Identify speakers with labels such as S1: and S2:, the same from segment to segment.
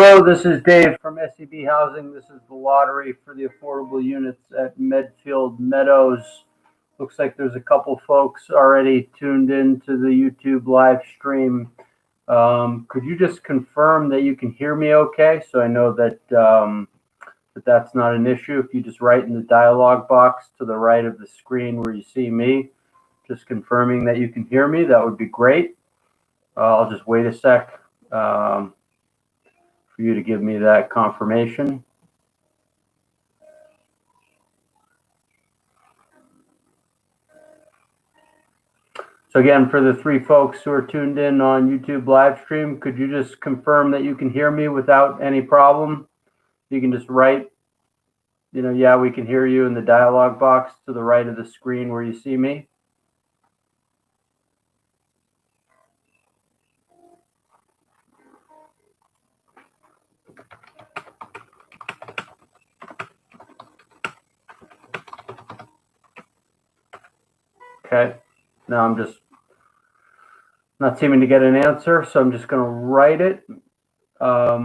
S1: Hello, this is Dave from SEB Housing. This is the lottery for the affordable units at Medfield Meadows. Looks like there's a couple folks already tuned in to the YouTube live stream. Could you just confirm that you can hear me okay? So I know that that's not an issue. If you just write in the dialog box to the right of the screen where you see me, just confirming that you can hear me, that would be great. I'll just wait a sec for you to give me that confirmation. So again, for the three folks who are tuned in on YouTube live stream, could you just confirm that you can hear me without any problem? You can just write, yeah, we can hear you in the dialog box to the right of the screen where you see me. Okay, now I'm just not seeming to get an answer, so I'm just going to write it. I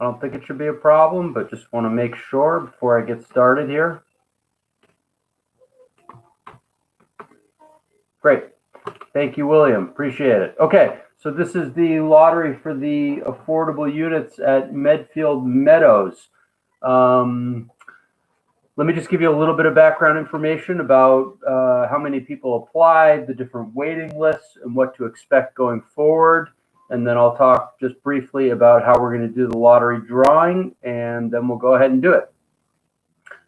S1: don't think it should be a problem, but just want to make sure before I get started here. Great. Thank you, William. Appreciate it. Okay, so this is the lottery for the affordable units at Medfield Meadows. Let me just give you a little bit of background information about how many people applied, the different waiting lists, and what to expect going forward. And then I'll talk just briefly about how we're going to do the lottery drawing, and then we'll go ahead and do it.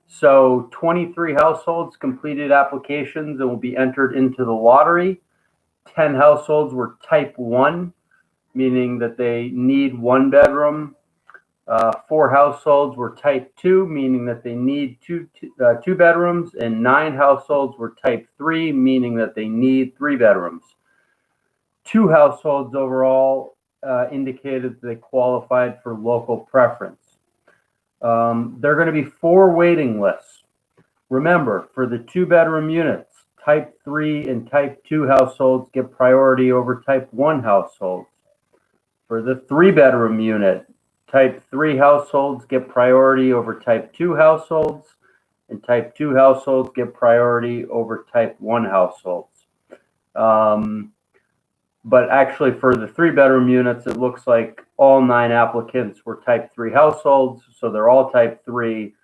S1: So 23 households completed applications and will be entered into the lottery. 10 households were type 1, meaning that they need 1 bedroom. 4 households were type 2, meaning that they need two bedrooms, and 9 households were type 3, meaning that they need 3 bedrooms. 2 households overall indicated they qualified for local preference. There are going to be 4 waiting lists. Remember, for the 2-bedroom units, type 3 and type 2 households get priority over type 1 households. For the 3-bedroom unit, type 3 households get priority over type 2 households, and type 2 households get priority over type 1 households. But actually for the 3-bedroom units, it looks like all 9 applicants were type 3 households, so they're all type 3.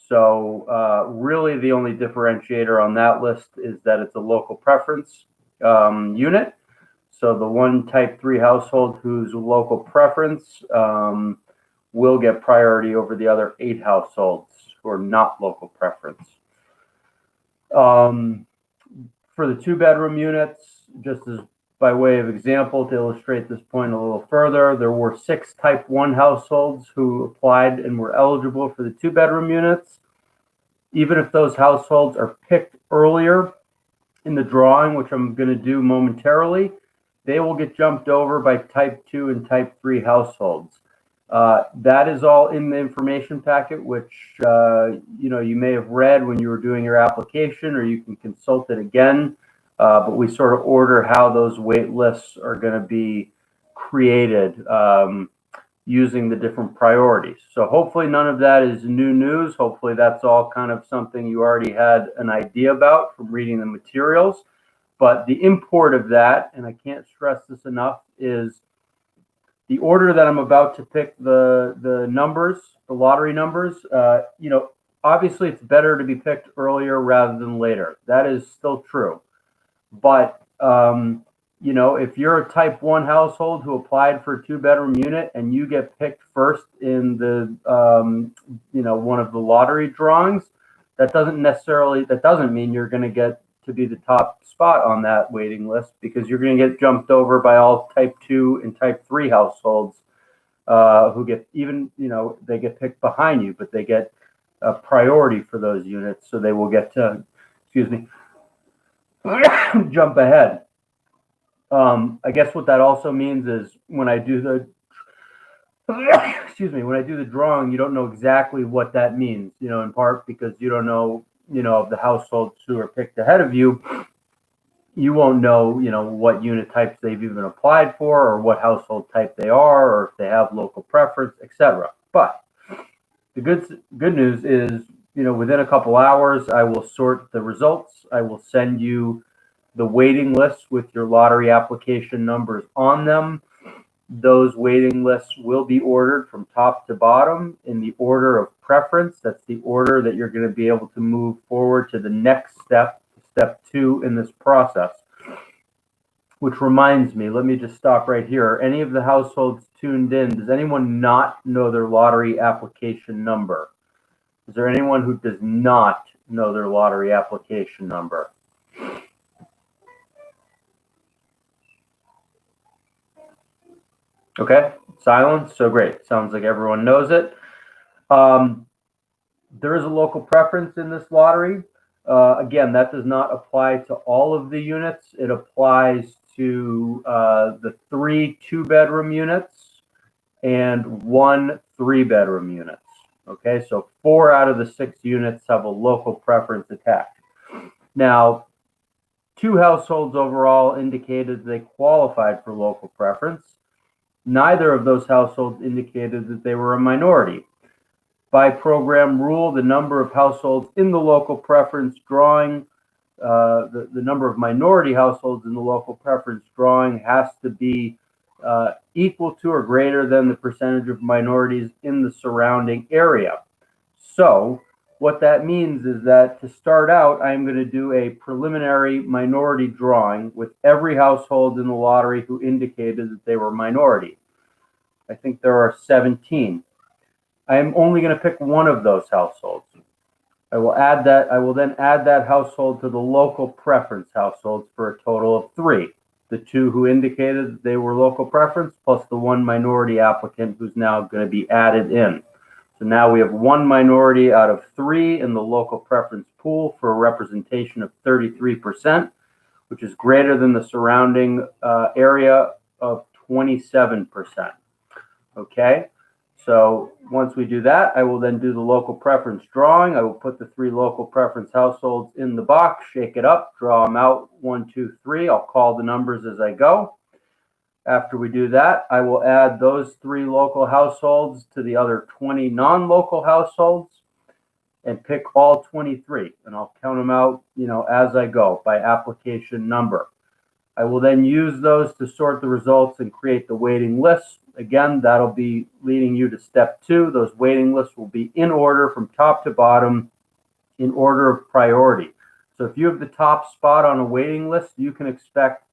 S1: So really the only differentiator on that list is that it's a local preference unit. So the one type 3 household whose local preference will get priority over the other 8 households who are not local preference. For the 2-bedroom units, just as by way of example to illustrate this point a little further, there were 6 type 1 households who applied and were eligible for the 2-bedroom units. Even if those households are picked earlier in the drawing, which I'm going to do momentarily, they will get jumped over by type 2 and type 3 households. That is all in the information packet, which you may have read when you were doing your application, or you can consult it again. But we sort of order how those wait lists are going to be created using the different priorities. So hopefully none of that is new news. Hopefully that's all kind of something you already had an idea about from reading the materials. But the import of that, and I can't stress this enough, is the order that I'm about to pick the numbers, the lottery numbers. Obviously it's better to be picked earlier rather than later. That is still true. But, if you're a type 1 household who applied for a 2-bedroom unit and you get picked first in the, one of the lottery drawings, that doesn't mean you're going to get to be the top spot on that waiting list, because you're going to get jumped over by all type 2 and type 3 households who get they get picked behind you, but they get a priority for those units. So they will get to, jump ahead. I guess what that also means is when I do the drawing, you don't know exactly what that means, in part because you don't know, of the households who are picked ahead of you, you won't know, what unit types they've even applied for, or what household type they are, or if they have local preference, etc. But the good news is, within a couple hours, I will sort the results. I will send you the waiting lists with your lottery application numbers on them. Those waiting lists will be ordered from top to bottom in the order of preference. That's the order that you're going to be able to move forward to the next step, step 2 in this process. Which reminds me, let me just stop right here. Are any of the households tuned in? Does anyone not know their lottery application number? Is there anyone who does not know their lottery application number? Okay, silence. So great. Sounds like everyone knows it. There is a local preference in this lottery. Again, that does not apply to all of the units. It applies to the 3 2-bedroom units and 1 3-bedroom units. Okay, so 4 out of the 6 units have a local preference attached. Now, 2 households overall indicated they qualified for local preference. Neither of those households indicated that they were a minority. By program rule, the number of households in the local preference drawing, the number of minority households in the local preference drawing has to be equal to or greater than the percentage of minorities in the surrounding area. So what that means is that to start out, I'm going to do a preliminary minority drawing with every household in the lottery who indicated that they were minority. I think there are 17. I am only going to pick one of those households. I will then add that household to the local preference households for a total of 3. The 2 who indicated that they were local preference plus the 1 minority applicant who's now going to be added in. So now we have 1 minority out of 3 in the local preference pool for a representation of 33%, which is greater than the surrounding area of 27%. Okay, so once we do that, I will then do the local preference drawing. I will put the 3 local preference households in the box, shake it up, draw them out, 1, 2, 3. I'll call the numbers as I go. After we do that, I will add those 3 local households to the other 20 non-local households and pick all 23. And I'll count them out, as I go by application number. I will then use those to sort the results and create the waiting list. Again, that'll be leading you to step 2. Those waiting lists will be in order from top to bottom in order of priority. So if you have the top spot on a waiting list, you can expect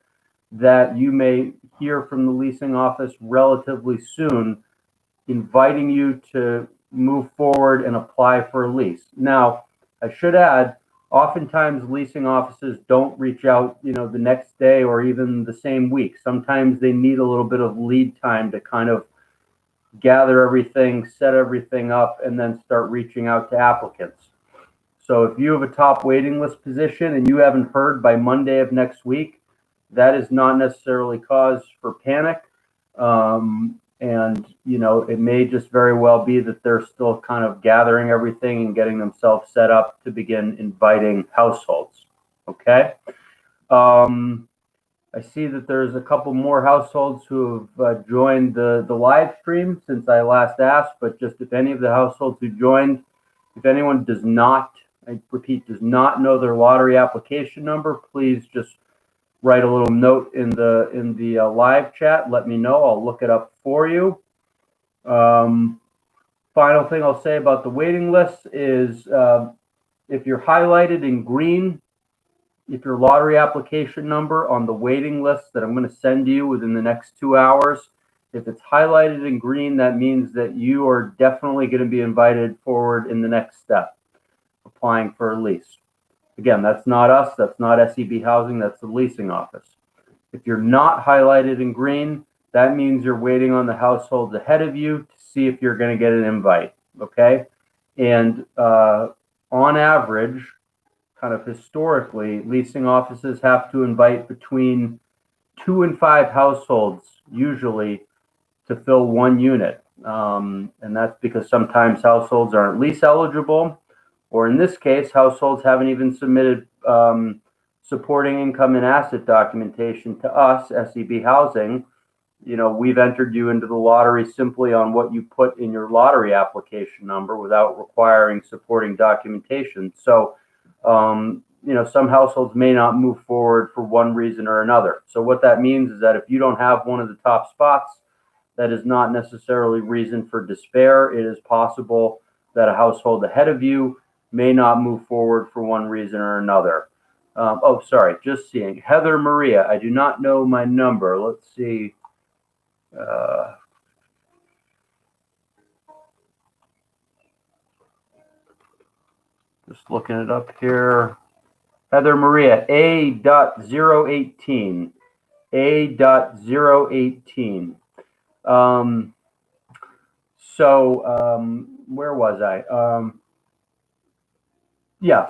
S1: that you may hear from the leasing office relatively soon, inviting you to move forward and apply for a lease. Now, I should add, oftentimes leasing offices don't reach out, the next day or even the same week. Sometimes they need a little bit of lead time to kind of gather everything, set everything up, and then start reaching out to applicants. So if you have a top waiting list position and you haven't heard by Monday of next week, that is not necessarily cause for panic. And, it may just very well be that they're still kind of gathering everything and getting themselves set up to begin inviting households. Okay. I see that there's a couple more households who have joined the live stream since I last asked, but just if any of the households who joined, if anyone does not, I repeat, does not know their lottery application number, please just write a little note in the live chat. Let me know. I'll look it up for you. Final thing I'll say about the waiting list is if you're highlighted in green, if your lottery application number on the waiting list that I'm going to send you within the next 2 hours, if it's highlighted in green, that means that you are definitely going to be invited forward in the next step, applying for a lease. Again, that's not us, that's not SEB Housing, that's the leasing office. If you're not highlighted in green, that means you're waiting on the households ahead of you to see if you're going to get an invite, okay? And on average, kind of historically, leasing offices have to invite between 2 and 5 households usually to fill 1 unit. And that's because sometimes households aren't lease eligible, or in this case, households haven't even submitted supporting income and asset documentation to us, SEB Housing, we've entered you into the lottery simply on what you put in your lottery application number without requiring supporting documentation. So, some households may not move forward for one reason or another. So what that means is that if you don't have one of the top spots, that is not necessarily reason for despair. It is possible that a household ahead of you may not move forward for one reason or another. Just seeing. Heather Maria, I do not know my number. Let's see. Just looking it up here. Heather Maria, A.018. A.018. Where was I?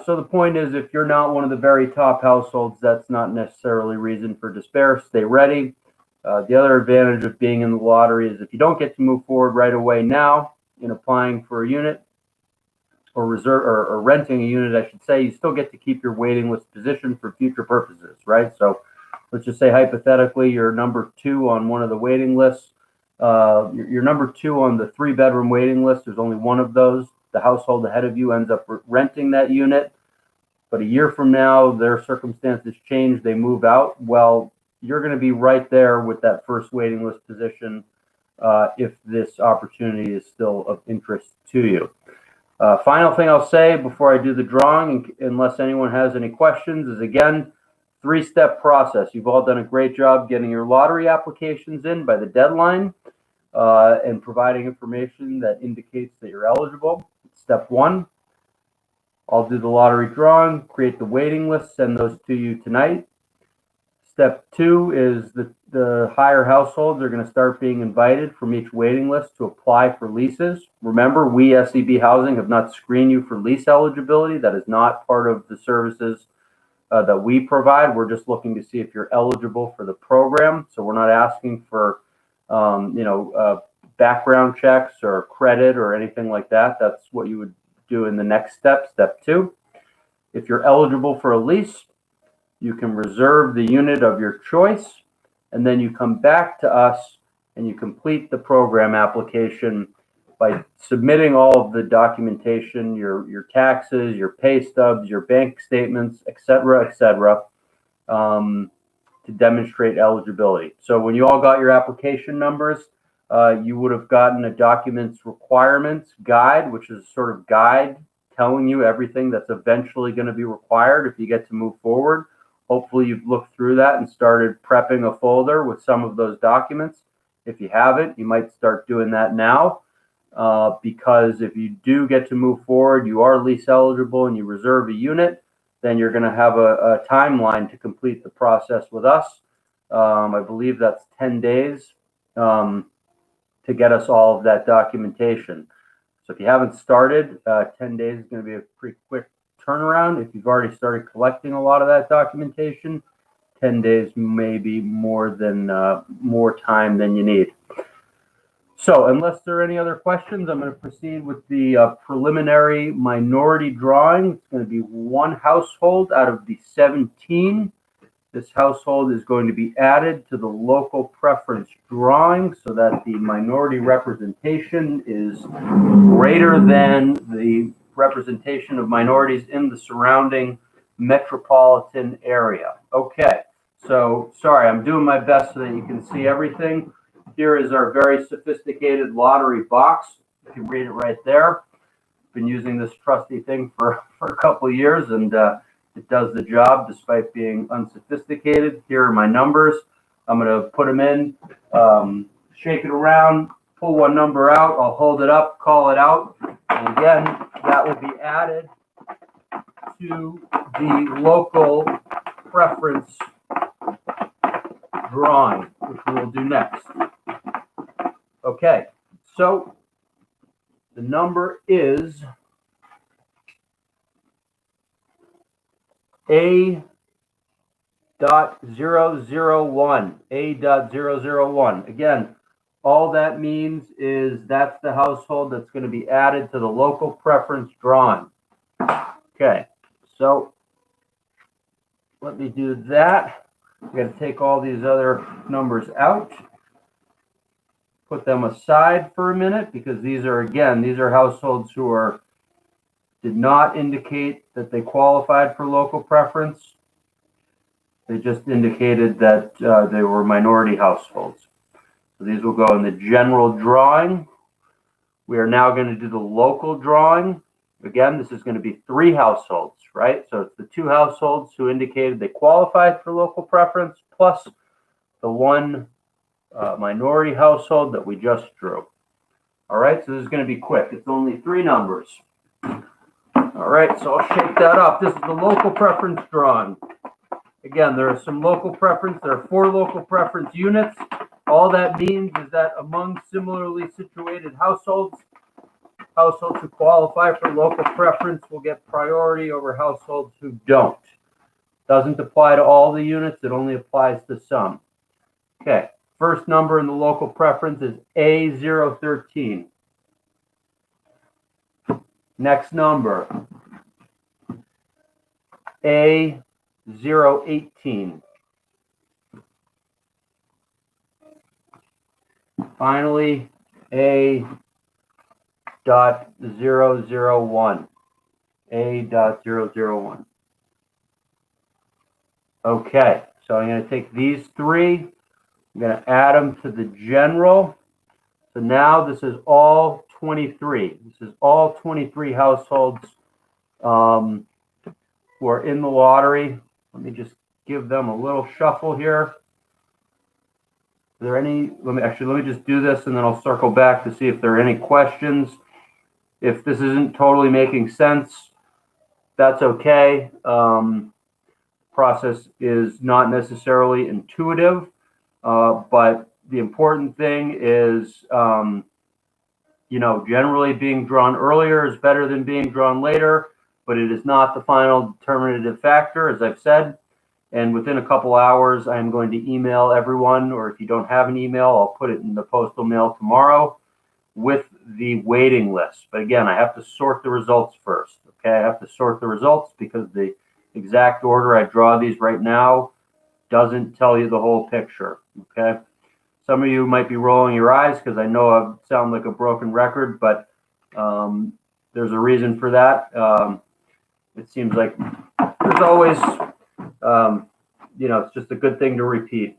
S1: So the point is, if you're not one of the very top households, that's not necessarily reason for despair. Stay ready. The other advantage of being in the lottery is if you don't get to move forward right away now in applying for a unit or renting a unit, I should say, you still get to keep your waiting list position for future purposes, right? So let's just say hypothetically you're number 2 on one of the waiting lists. You're number 2 on the 3-bedroom waiting list. There's only one of those. The household ahead of you ends up renting that unit, but a year from now their circumstances change, they move out. Well, you're going to be right there with that first waiting list position if this opportunity is still of interest to you. Final thing I'll say before I do the drawing, unless anyone has any questions, is again, 3-step process. You've all done a great job getting your lottery applications in by the deadline and providing information that indicates that you're eligible. Step 1, I'll do the lottery drawing, create the waiting list, send those to you tonight. Step 2 is the higher households are going to start being invited from each waiting list to apply for leases. Remember, we, SEB Housing, have not screened you for lease eligibility. That is not part of the services that we provide. We're just looking to see if you're eligible for the program. So we're not asking for, background checks or credit or anything like that. That's what you would do in the next step, step 2. If you're eligible for a lease, you can reserve the unit of your choice, and then you come back to us and you complete the program application by submitting all of the documentation, your taxes, your pay stubs, your bank statements, et cetera, to demonstrate eligibility. So when you all got your application numbers, you would have gotten a documents requirements guide, which is a sort of guide telling you everything that's eventually going to be required if you get to move forward. Hopefully you've looked through that and started prepping a folder with some of those documents. If you haven't, you might start doing that now because if you do get to move forward, you are lease eligible and you reserve a unit, then you're going to have a timeline to complete the process with us. I believe that's 10 days to get us all of that documentation. So if you haven't started, 10 days is going to be a pretty quick turnaround. If you've already started collecting a lot of that documentation, 10 days may be more time than you need. So unless there are any other questions, I'm going to proceed with the preliminary minority drawing. It's going to be one household out of the 17. This household is going to be added to the local preference drawing so that the minority representation is greater than the representation of minorities in the surrounding metropolitan area. Okay, so sorry, I'm doing my best so that you can see everything. Here is our very sophisticated lottery box. You can read it right there. Been using this trusty thing for a couple of years, and it does the job despite being unsophisticated. Here are my numbers. I'm going to put them in, shake it around, pull one number out. I'll hold it up, call it out. And again, that will be added to the local preference drawing, which we will do next. Okay, so the number is A.001. A.001. Again, all that means is that's the household that's going to be added to the local preference drawing. Okay, so let me do that. I'm going to take all these other numbers out, put them aside for a minute, because these are households who did not indicate that they qualified for local preference. They just indicated that they were minority households. So these will go in the general drawing. We are now going to do the local drawing. Again, this is going to be 3 households, right? So it's the 2 households who indicated they qualified for local preference, plus the 1 minority household that we just drew. All right, so this is going to be quick. It's only 3 numbers. All right, so I'll shake that up. This is the local preference drawing. Again, there are some local preference. There are 4 local preference units. All that means is that among similarly situated households who qualify for local preference will get priority over households who don't. Doesn't apply to all the units. It only applies to some. Okay, first number in the local preference is A013. Next number, A018. Finally, A.001. A.001. Okay, so I'm going to take these 3. I'm going to add them to the general. So now this is all 23. This is all 23 households who are in the lottery. Let me just give them a little shuffle here. Are there any? Let me just do this, and then I'll circle back to see if there are any questions. If this isn't totally making sense, that's okay. Process is not necessarily intuitive, but the important thing is, generally being drawn earlier is better than being drawn later, but it is not the final determinative factor, as I've said. And within a couple hours, I'm going to email everyone, or if you don't have an email, I'll put it in the postal mail tomorrow with the waiting list. But again, I have to sort the results first. Okay, I have to sort the results because the exact order I draw these right now doesn't tell you the whole picture. Okay, some of you might be rolling your eyes because I know I sound like a broken record, but there's a reason for that. It seems like there's always it's just a good thing to repeat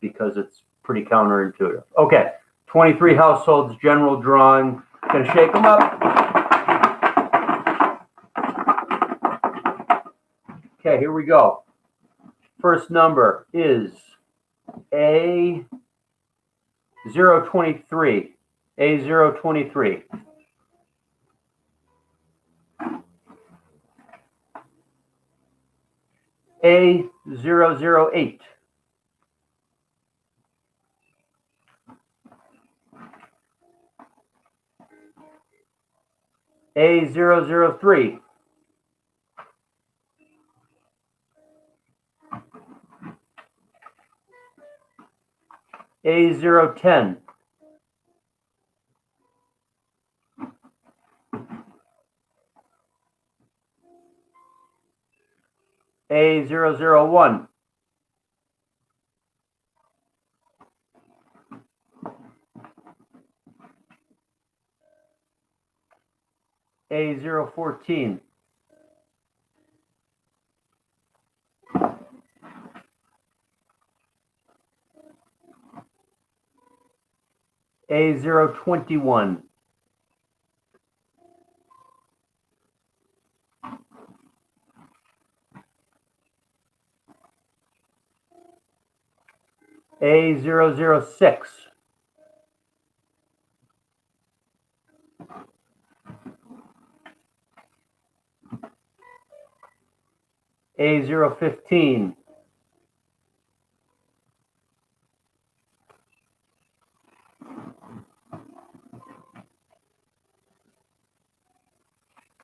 S1: because it's pretty counterintuitive. Okay, 23 households, general drawing. Gonna shake them up. Okay, here we go. First number is A023. A023. A008. A003. A010. A001. A014. A021. A006. A015.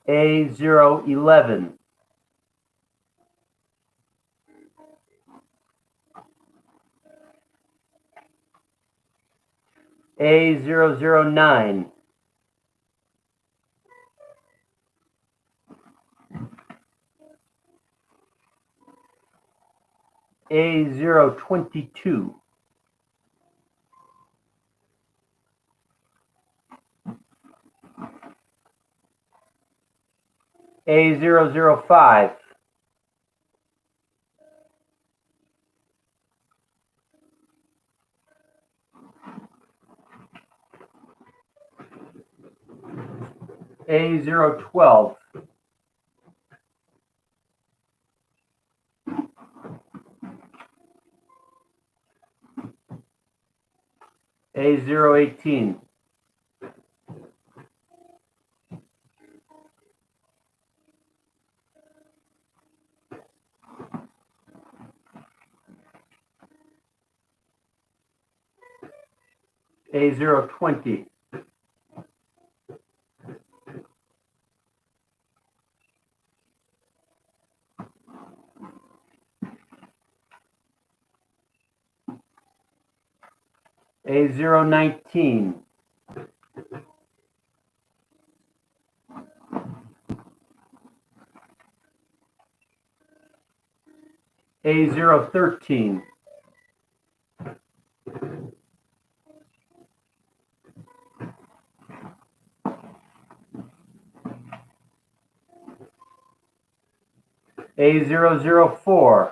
S1: A011. A009. A022. A005. A012. A018. A020. A019. A013. A004.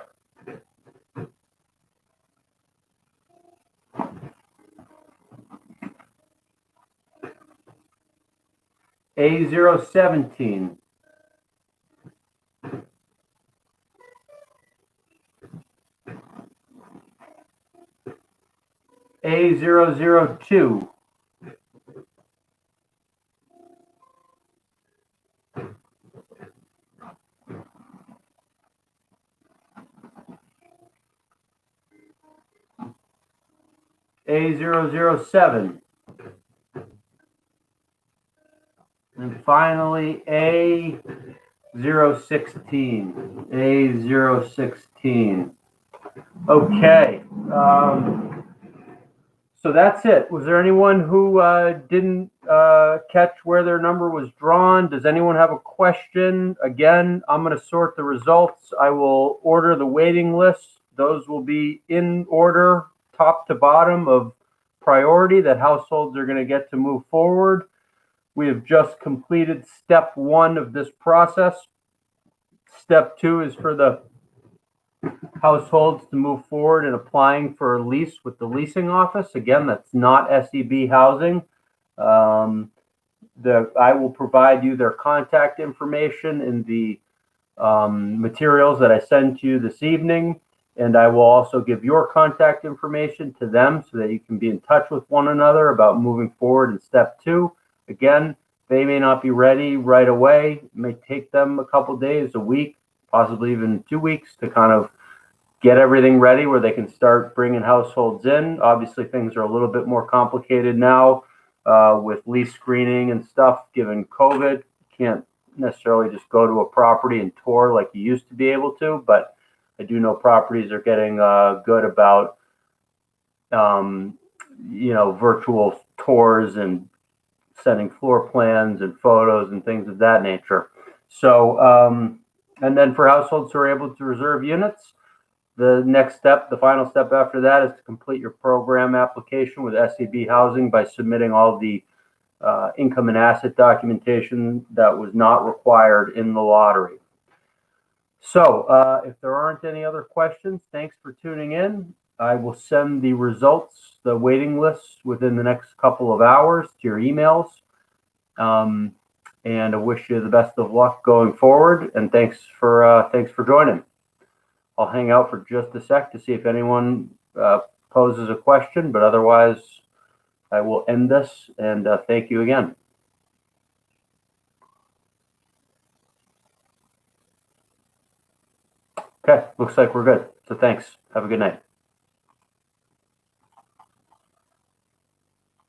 S1: A017. A002. A007. And finally, A016. A016. Okay. So that's it. Was there anyone who didn't catch where their number was drawn? Does anyone have a question? Again, I'm going to sort the results. I will order the waiting list. Those will be in order, top to bottom of priority that households are going to get to move forward. We have just completed step 1 of this process. Step 2 is for the households to move forward in applying for a lease with the leasing office. Again, that's not SEB housing. I will provide you their contact information in the materials that I send to you this evening, and I will also give your contact information to them so that you can be in touch with one another about moving forward in step 2. Again, they may not be ready right away. It may take them a couple days, a week, possibly even 2 weeks to kind of get everything ready where they can start bringing households in. Obviously, things are a little bit more complicated now with lease screening and stuff, given COVID. You can't necessarily just go to a property and tour like you used to be able to, but I do know properties are getting good about, virtual tours and sending floor plans and photos and things of that nature. So, and then for households who are able to reserve units, the next step, the final step after that, is to complete your program application with SEB Housing by submitting all the income and asset documentation that was not required in the lottery. So if there aren't any other questions, thanks for tuning in. I will send the results, the waiting lists, within the next couple of hours to your emails. And I wish you the best of luck going forward. And thanks for joining. I'll hang out for just a sec to see if anyone poses a question, but otherwise I will end this, and thank you again. Okay, looks like we're good. So thanks. Have a good night.